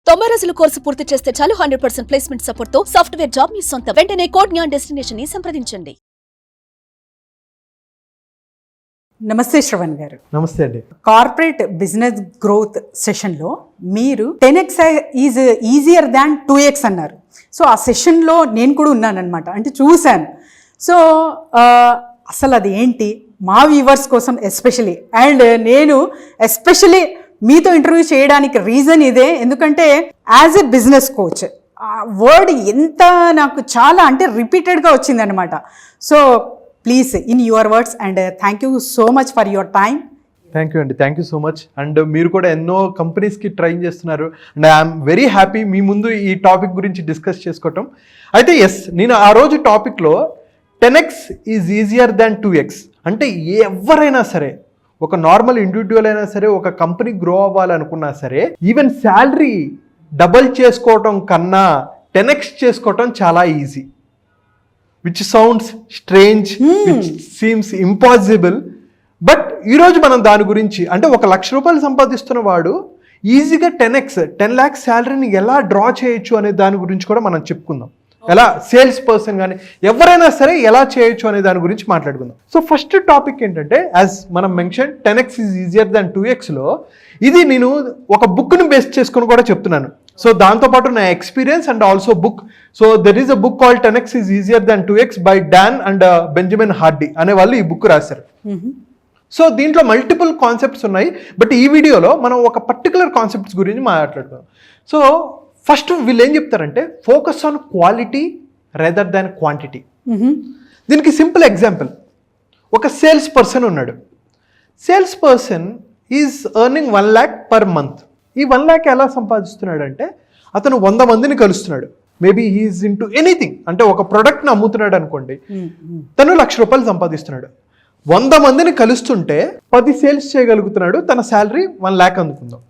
90 రోజుల కోర్సు పూర్తి చేస్తే చాలు 100% ప్లేస్మెంట్ సపోర్ట్ తో సాఫ్ట్వేర్ జాబ్ మీ సొంతం. వెంటనే కోడ్ జ్ఞాన్ డెస్టినేషన్ ని సంప్రదించండి. నమస్తే శ్రవణ్ గారు. నమస్తే అండి. కార్పొరేట్ బిజినెస్ గ్రోత్ సెషన్లో మీరు 10x is easier than 2x అన్నారు. సో ఆ సెషన్లో నేను కూడా ఉన్నానన్నమాట, అంటే చూశాను. సో అసలు అది ఏంటి మా వ్యూవర్స్ కోసం ఎస్పెషలీ, అండ్ నేను ఎస్పెషలీ మీతో ఇంటర్వ్యూ చేయడానికి రీజన్ ఇదే. ఎందుకంటే యాజ్ ఎ బిజినెస్ కోచ్ ఆ వర్డ్ ఎంత నాకు చాలా అంటే రిపీటెడ్గా వచ్చిందనమాట. So please in your words, and thank you so much for your time. Thank you అండి, thank you so much. And మీరు కూడా ఎన్నో కంపెనీస్కి ట్రైన్ చేస్తున్నారు, అండ్ ఐఎమ్ వెరీ హ్యాపీ మీ ముందు ఈ టాపిక్ గురించి డిస్కస్ చేసుకోవటం. అయితే ఎస్, నేను ఆ రోజు టాపిక్లో 10x is easier than 2x అంటే ఎవరైనా సరే, ఒక నార్మల్ ఇండివిజువల్ అయినా సరే, ఒక కంపెనీ గ్రో అవ్వాలనుకున్నా సరే, ఈవెన్ శాలరీ డబల్ చేసుకోవటం కన్నా 10x చేసుకోవటం చాలా easy. Which sounds strange, which seems impossible. But ఈరోజు మనం దాని గురించి, అంటే 1 లక్ష రూపాయలు సంపాదిస్తున్న వాడు ఈజీగా 10 lakhs శాలరీని ఎలా డ్రా చేయొచ్చు అనే దాని గురించి కూడా మనం చెప్పుకుందాం. ఎలా సేల్స్ పర్సన్ కానీ ఎవరైనా సరే ఎలా చేయొచ్చు అనే దాని గురించి మాట్లాడుకుందాం. సో ఫస్ట్ టాపిక్ ఏంటంటే, యాజ్ మనం mention 10x is easier than 2xలో ఇది నేను ఒక బుక్ని బేస్ చేసుకుని కూడా చెప్తున్నాను. సో దాంతోపాటు నా experience and also book. So there is a book called 10x is easier than 2x by Dan and Benjamin Hardy అనే వాళ్ళు ఈ బుక్ రాశారు. సో దీంట్లో మల్టిపుల్ కాన్సెప్ట్స్ ఉన్నాయి, బట్ ఈ వీడియోలో మనం ఒక పర్టికులర్ కాన్సెప్ట్స్ గురించి మాట్లాడుకుందాం. సో ఫస్ట్ వీళ్ళు ఏం చెప్తారంటే, focus on quality rather than quantity. దీనికి సింపుల్ ఎగ్జాంపుల్, ఒక సేల్స్ పర్సన్ ఉన్నాడు. Sales person is earning 1 lakh per month. ఈ 1 lakh ఎలా సంపాదిస్తున్నాడు అంటే, అతను 100 మందిని కలుస్తున్నాడు. Maybe he's into anything, అంటే ఒక ప్రోడక్ట్ని అమ్ముతున్నాడు అనుకోండి, తను 1 లక్ష రూపాయలు సంపాదిస్తున్నాడు. 100 మందిని కలుస్తుంటే 10 సేల్స్ చేయగలుగుతున్నాడు, తన శాలరీ 1 lakh అందుకుందాం.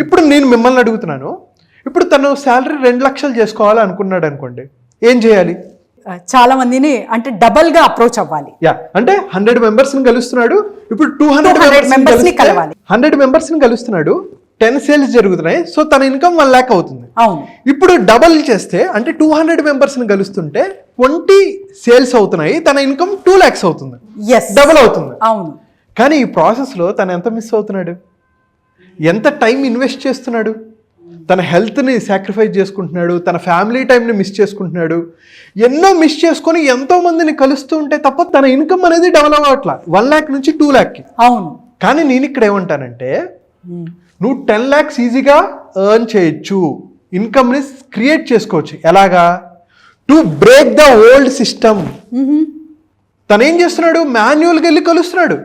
ఇప్పుడు నేను మిమ్మల్ని అడుగుతున్నాను, ఇప్పుడు తను శాలరీ 2 లక్షలు చేసుకోవాలి అనుకున్నాడు అనుకోండి, ఏం చేయాలి? చాలా మందిని అంటే డబల్ గా అప్రోచ్ అవ్వాలి. అంటే 100 మెంబర్స్ని కలుస్తున్నాడు, ఇప్పుడు 200 మెంబర్స్ని కలవాలి. 100 మెంబర్స్ని కలుస్తున్నాడు, 10 సేల్స్ జరుగుతున్నాయి. సో తన ఇన్కమ్ 1 lakh అవుతుంది. అవును. ఇప్పుడు డబల్ చేస్తే, అంటే 200 మెంబర్స్ని కలుస్తుంటే 20 సేల్స్ అవుతున్నాయి, తన ఇన్కమ్ 2 lakhs అవుతుంది. డబల్ అవుతుంది. అవును. కానీ ఈ ప్రాసెస్లో తను ఎంత మిస్ అవుతున్నాడు? ఎంత టైం ఇన్వెస్ట్ చేస్తున్నాడు? తన హెల్త్ని సాక్రిఫైస్ చేసుకుంటున్నాడు, తన ఫ్యామిలీ టైంని మిస్ చేసుకుంటున్నాడు, ఎన్నో మిస్ చేసుకొని ఎంతో మందిని కలుస్తూ ఉంటే తప్ప తన ఇన్కమ్ అనేది డెవలప్ అవ్వట్లా 1 lakh నుంచి 2 lakh. అవును. కానీ నేను ఇక్కడ ఏమంటానంటే, నువ్వు 10 lakhs ఈజీగా ఎర్న్ చేయొచ్చు, ఇన్కమ్ని క్రియేట్ చేసుకోవచ్చు. ఎలాగా? To break the old system. తను ఏం చేస్తున్నాడు? మాన్యువల్గా వెళ్ళి కలుస్తున్నాడు.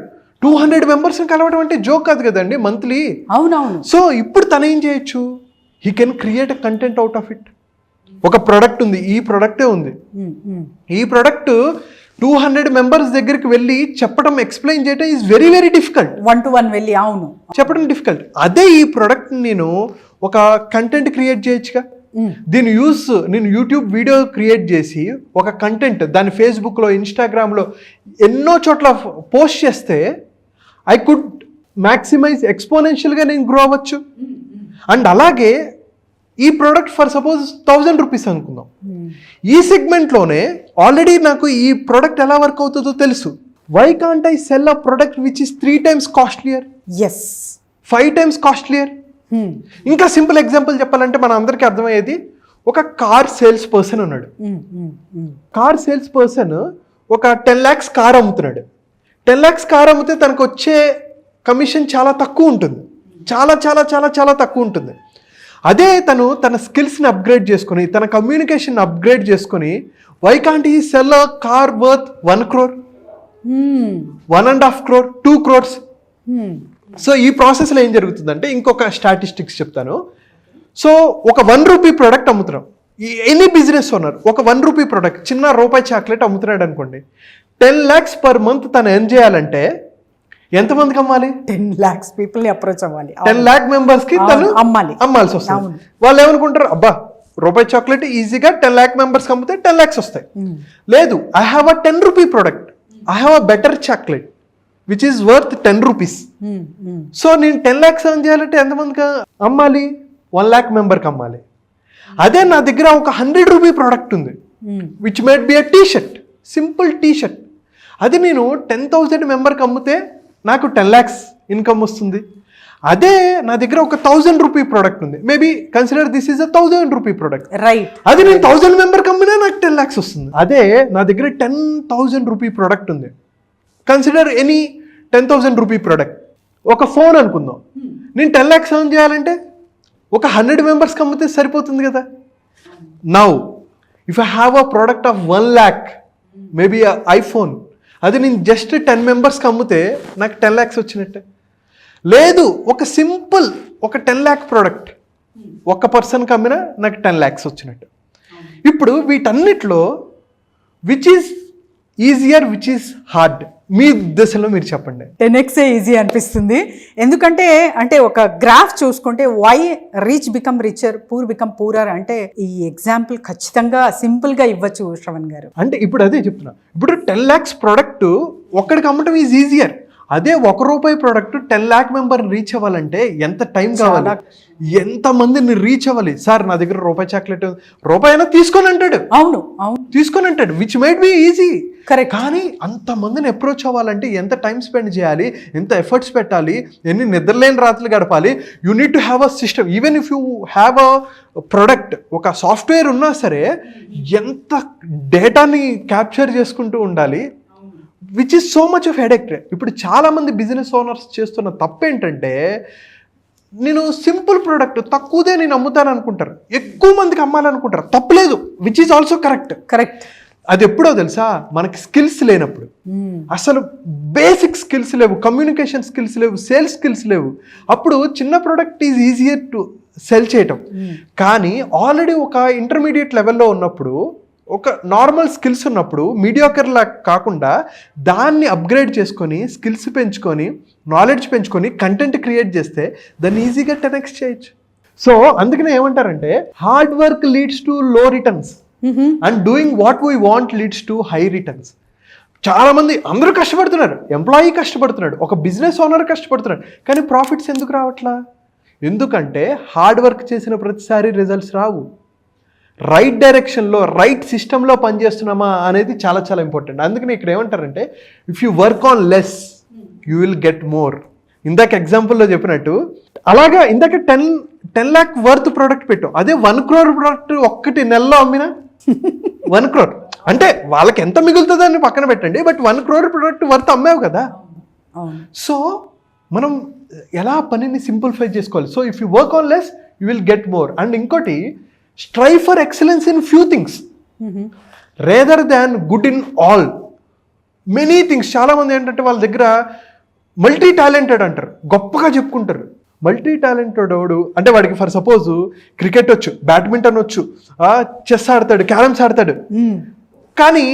200 మెంబర్స్ని కలవడం అంటే జోక్ కాదు కదండి, మంత్లీ. అవునవును. సో ఇప్పుడు తను ఏం చేయొచ్చు? He can create a content out of it. ఒక ప్రోడక్ట్ ఉంది, ఈ ప్రోడక్టే ఉంది, ఈ ప్రోడక్ట్ 200 మెంబర్స్ దగ్గరికి వెళ్ళి చెప్పడం, ఎక్స్ప్లెయిన్ చేయడం is very very difficult. 1 to 1 వెళ్ళి అవును చెప్పడం డిఫికల్ట్. అదే ఈ ప్రోడక్ట్ నేను ఒక కంటెంట్ క్రియేట్ చేయొచ్చుగా. నేను యూట్యూబ్ వీడియో క్రియేట్ చేసి ఒక కంటెంట్ దాన్ని ఫేస్బుక్లో, ఇన్స్టాగ్రామ్లో ఎన్నో చోట్ల పోస్ట్ చేస్తే ఐ కుడ్ మ్యాక్సిమైజ్, ఎక్స్పోనెన్షియల్గా నేను గ్రో అవ్వచ్చు. అండ్ అలాగే ఈ ప్రోడక్ట్ ఫర్ సపోజ్ 1000 రూపీస్ అనుకుందాం. ఈ సెగ్మెంట్లోనే ఆల్రెడీ నాకు ఈ ప్రోడక్ట్ ఎలా వర్క్ అవుతుందో తెలుసు. Why can't I sell a product which is 3 times costlier, 5 times costlier? ఇంకా సింపుల్ ఎగ్జాంపుల్ చెప్పాలంటే మన అందరికీ అర్థమయ్యేది, ఒక కార్ సేల్స్ పర్సన్ ఉన్నాడు. కార్ సేల్స్ పర్సన్ ఒక 10 lakhs కార్ అమ్ముతున్నాడు. 10 lakhs కార్ అమ్మితే తనకు వచ్చే కమిషన్ చాలా తక్కువ ఉంటుంది, చాలా చాలా చాలా చాలా తక్కువ ఉంటుంది. అదే తను తన స్కిల్స్ని అప్గ్రేడ్ చేసుకొని, తన కమ్యూనికేషన్ అప్గ్రేడ్ చేసుకొని, why can't he sell a car worth 1 crore, 1.5 crore, 2 crores? So ఈ ప్రాసెస్లో ఏం జరుగుతుందంటే, ఇంకొక స్టాటిస్టిక్స్ చెప్తాను. సో ఒక 1 rupee ప్రోడక్ట్ అమ్ముతున్నాం, ఎనీ బిజినెస్ ఓనర్ ఒక 1 rupee ప్రోడక్ట్, చిన్న రూపాయి చాక్లెట్ అమ్ముతున్నాడు అనుకోండి, 10 lakhs per month తను ఎర్న్ చేయాలంటే ఎంతమందికి అమ్మాలి? 10 lakhs పీపుల్ని అప్రోచ్ అవ్వాలి. 10 lakh మెంబర్స్కి తను అమ్మాల్సి వస్తుంది. వాళ్ళు ఏమనుకుంటారు, అబ్బా రూపాయి చాక్లెట్ ఈజీగా 10 lakh మెంబర్స్కి అమ్మితే 10 lakhs వస్తాయి. లేదు, I have a 10 rupee product, I have a better chocolate which is worth 10 rupees. So నేను 10 lakhs ఎర్న్ చేయాలంటే ఎంతమందికి అమ్మాలి? 1 lakh మెంబర్కి అమ్మాలి. అదే నా దగ్గర ఒక 100 రూపీ ప్రోడక్ట్ ఉంది, which made be a T-shirt, simple T-shirt. అది నేను 10,000 మెంబర్కి అమ్మితే నాకు 10 lakhs ఇన్కమ్ వస్తుంది. అదే నా దగ్గర ఒక 1,000 రూపీ ప్రోడక్ట్ ఉంది, maybe consider this is a 1,000 rupee product, right. అది నేను 1,000 మెంబర్కి అమ్మినా నాకు 10 lakhs వస్తుంది. అదే నా దగ్గర 10,000 రూపీ ప్రోడక్ట్ ఉంది, కన్సిడర్ ఎనీ 10,000 రూపీ ప్రోడక్ట్. ఒక ఫోన్ అనుకుందాం, నేను 10 lakhs ఎర్న్ చేయాలంటే ఒక 100 మెంబర్స్కి అమ్మితే సరిపోతుంది కదా. Now if I have a product of 1 lakh, maybe iPhone, అది నేను జస్ట్ 10 మెంబర్స్కి అమ్మితే నాకు 10 lakhs వచ్చినట్టే. లేదు, ఒక సింపుల్ ఒక 10 lakh ప్రోడక్ట్ ఒక పర్సన్కి అమ్మినా నాకు 10 lakhs వచ్చినట్టు. ఇప్పుడు వీటన్నిటిలో which is easier, which is hard, మీ ఉద్దేశంలో మీరు చెప్పండి. 10x ఈజీ అనిపిస్తుంది. ఎందుకంటే అంటే ఒక గ్రాఫ్ చూసుకుంటే why rich become richer, poor become poorer అంటే ఈ ఎగ్జాంపుల్ ఖచ్చితంగా సింపుల్గా ఇవ్వచ్చు శ్రవణ్ గారు. అంటే ఇప్పుడు అదే చెప్తున్నా, ఇప్పుడు 10 lakhs ప్రోడక్ట్ ఒక్కడికి అమ్మటం ఈజ్ ఈజియర్. అదే ₹1 ప్రోడక్ట్ 10 lakh మెంబర్ రీచ్ అవ్వాలంటే ఎంత టైం కావాలి, ఎంత మందిని రీచ్ అవ్వాలి. సార్ నా దగ్గర ₹1 చాక్లెట్, రూపాయి అయినా తీసుకొని అంటాడు. అవును అవును, తీసుకొని అంటాడు, which made be easy. Correct. కానీ అంతమందిని అప్రోచ్ అవ్వాలంటే ఎంత టైం స్పెండ్ చేయాలి, ఎంత ఎఫర్ట్స్ పెట్టాలి, ఎన్ని నిద్రలేని రాత్రులు గడపాలి. You need to have a system. Even if you have a product, ఒక సాఫ్ట్వేర్ ఉన్నా సరే ఎంత డేటాని క్యాప్చర్ చేసుకుంటూ ఉండాలి, which is so much of headache. ఇప్పుడు చాలామంది బిజినెస్ ఓనర్స్ చేస్తున్న తప్పు ఏంటంటే, నేను సింపుల్ ప్రోడక్ట్ తక్కువదే నేను అమ్ముతాను అనుకుంటారు, ఎక్కువ మందికి అమ్మాలనుకుంటారు. తప్పులేదు, which is also correct. Correct. అది ఎప్పుడో తెలుసా, మనకి స్కిల్స్ లేనప్పుడు, అసలు బేసిక్ స్కిల్స్ లేవు, కమ్యూనికేషన్ స్కిల్స్ లేవు, సేల్స్ స్కిల్స్ లేవు. అప్పుడు చిన్న product is easier to cell చేయటం. కానీ ఆల్రెడీ ఒక ఇంటర్మీడియట్ లెవెల్లో ఉన్నప్పుడు, ఒక నార్మల్ స్కిల్స్ ఉన్నప్పుడు, మీడియాకర్లా కాకుండా దాన్ని అప్గ్రేడ్ చేసుకొని, స్కిల్స్ పెంచుకొని, నాలెడ్జ్ పెంచుకొని, కంటెంట్ క్రియేట్ చేస్తే దాన్ని ఈజీగా 10x చేయొచ్చు. సో అందుకనే ఏమంటారంటే, హార్డ్ వర్క్ లీడ్స్ టు లో returns and doing what we want leads to high returns. చాలా మంది అందరూ కష్టపడుతున్నారు, ఎంప్లాయీ కష్టపడుతున్నాడు, ఒక బిజినెస్ ఓనర్ కష్టపడుతున్నాడు, కానీ ప్రాఫిట్స్ ఎందుకు రావట్లా? ఎందుకంటే హార్డ్ వర్క్ చేసిన ప్రతిసారి రిజల్ట్స్ రావు. రైట్ డైరెక్షన్లో, రైట్ సిస్టంలో పనిచేస్తున్నామా అనేది చాలా చాలా ఇంపార్టెంట్. అందుకని ఇక్కడ ఏమంటారంటే, if you work on less you will get more. ఇందాక ఎగ్జాంపుల్లో చెప్పినట్టు, అలాగా ఇందాక 10 lakh వర్త్ ప్రోడక్ట్ పెట్టాం, అదే 1 crore ప్రోడక్ట్ ఒక్కటి నెలలో అమ్మినా 1 crore అంటే వాళ్ళకి ఎంత మిగులుతుందో అని పక్కన పెట్టండి, బట్ 1 crore ప్రోడక్ట్ వర్త్ అమ్మావు కదా. సో మనం ఎలా పనిని సింప్లిఫై చేసుకోవాలి. So if you work on less you will get more. And ఇంకోటి, strive for excellence in few things rather than good in all many things. చాలామంది ఏంటంటే వాళ్ళ దగ్గర మల్టీ టాలెంటెడ్ అంటారు, గొప్పగా చెప్పుకుంటారు. మల్టీ టాలెంటెడ్ వాడు అంటే వాడికి ఫర్ సపోజ్ క్రికెట్ వచ్చు, బ్యాడ్మింటన్ వచ్చు, చెస్ ఆడతాడు, క్యారమ్స్ ఆడతాడు, కానీ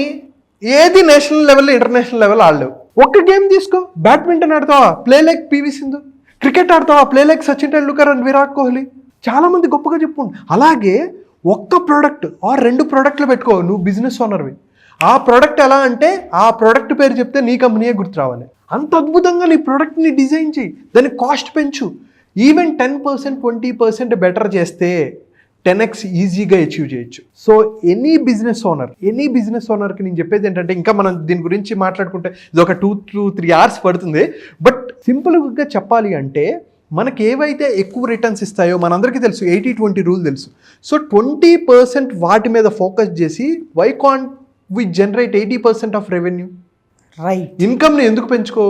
ఏది నేషనల్ లెవెల్, ఇంటర్నేషనల్ లెవెల్ ఆడలేవు. ఒక్క గేమ్ తీసుకో, బ్యాడ్మింటన్ ఆడతావా, play like P V Sindhu. Cricket ఆడతావా, play like Sachin Tendulkar and Virat Kohli. చాలామంది గొప్పగా చెప్పుకుంటు. అలాగే ఒక్క ప్రోడక్ట్ ఆర్ 2 ప్రోడక్ట్లు పెట్టుకో, నువ్వు బిజినెస్ ఓనర్వి. ఆ ప్రోడక్ట్ ఎలా అంటే, ఆ ప్రోడక్ట్ పేరు చెప్తే నీ కంపెనీయే గుర్తు రావాలి. అంత అద్భుతంగా నీ ప్రోడక్ట్ని డిజైన్ చేయి, దాని కాస్ట్ పెంచు. ఈవెన్ 10%, 20% బెటర్ చేస్తే 10x ఈజీగా అచీవ్ చేయొచ్చు. సో ఎనీ బిజినెస్ ఓనర్కి నేను చెప్పేది ఏంటంటే, ఇంకా మనం దీని గురించి మాట్లాడుకుంటే ఇది ఒక 2 to 3 hours పడుతుంది. బట్ సింపుల్గా చెప్పాలి అంటే, మనకి ఏవైతే ఎక్కువ రిటర్న్స్ ఇస్తాయో మనందరికీ తెలుసు, 80-20 రూల్ తెలుసు. సో 20% వాటి మీద ఫోకస్ చేసి, why can't we generate 80% of revenue? Right. ఇన్కమ్ని ఎందుకు పెంచుకో?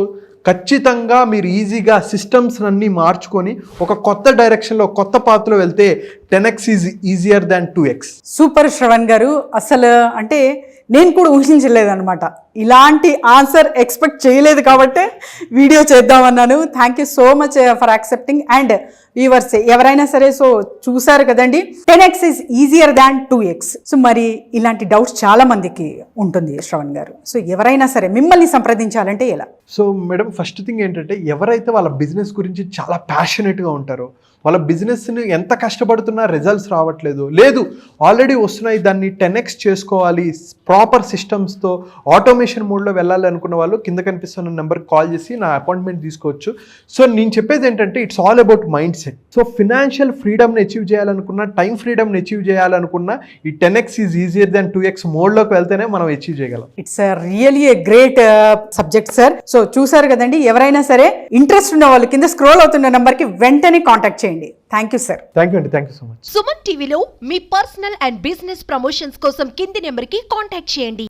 ఖచ్చితంగా మీరు ఈజీగా సిస్టమ్స్ అన్నీ మార్చుకొని ఒక కొత్త డైరెక్షన్లో, కొత్త పాత్రలో వెళ్తే 10x is easier than 2x. Super Shravan గారు. అసలు అంటే నేను కూడా ఊహించలేదన్నమాట, ఇలాంటి ఆన్సర్ ఎక్స్పెక్ట్ చేయలేదు కాబట్టే వీడియో చేద్దామన్నాను. Thank you so much for accepting. And viewers ఎవరైనా సరే, సో చూసారు కదండి, 10x is easier than 2x. So మరి ఇలాంటి డౌట్స్ చాలా మందికి ఉంటుంది శ్రవణ్ గారు. సో ఎవరైనా సరే మిమ్మల్ని సంప్రదించాలంటే ఎలా? సో మేడం, ఫస్ట్ థింగ్ ఏంటంటే, ఎవరైతే వాళ్ళ బిజినెస్ గురించి చాలా ప్యాషనెట్గా ఉంటారో, వాళ్ళ బిజినెస్ని ఎంత కష్టపడుతున్నా రిజల్ట్స్ రావట్లేదు, లేదు ఆల్రెడీ వస్తున్నాయి దాన్ని 10x చేసుకోవాలి ప్రాపర్ సిస్టమ్స్తో ఆటోమేషన్ మోడ్లో వెళ్ళాలి అనుకున్న వాళ్ళు కింద కనిపిస్తున్న నెంబర్కి కాల్ చేసి నా అపాయింట్మెంట్ తీసుకోవచ్చు. సో నేను చెప్పేది ఏంటంటే it's all about mindset. So financial ఫ్రీడమ్ని అచీవ్ చేయాలనుకున్నా, టైం ఫ్రీడమ్ని అచీవ్ చేయాలనుకున్నా ఈ 10x is easier than 2x మోడ్లోకి వెళ్తేనే మనం అచీవ్ చేయగలం. It's really a great subject sir. So చూసారు కదండి, ఎవరైనా సరే ఇంట్రెస్ట్ ఉన్న వాళ్ళు కింద స్క్రోల్ అవుతున్న నెంబర్కి వెంటనే కాంటాక్ట్ చేయండి. Thank you sir. Thank you అండి, thank you so much. Suman టీవీలో మీ పర్సనల్ అండ్ బిజినెస్ ప్రమోషన్స్ కోసం కింది నెంబర్కి కాంటాక్ట్ చేయండి.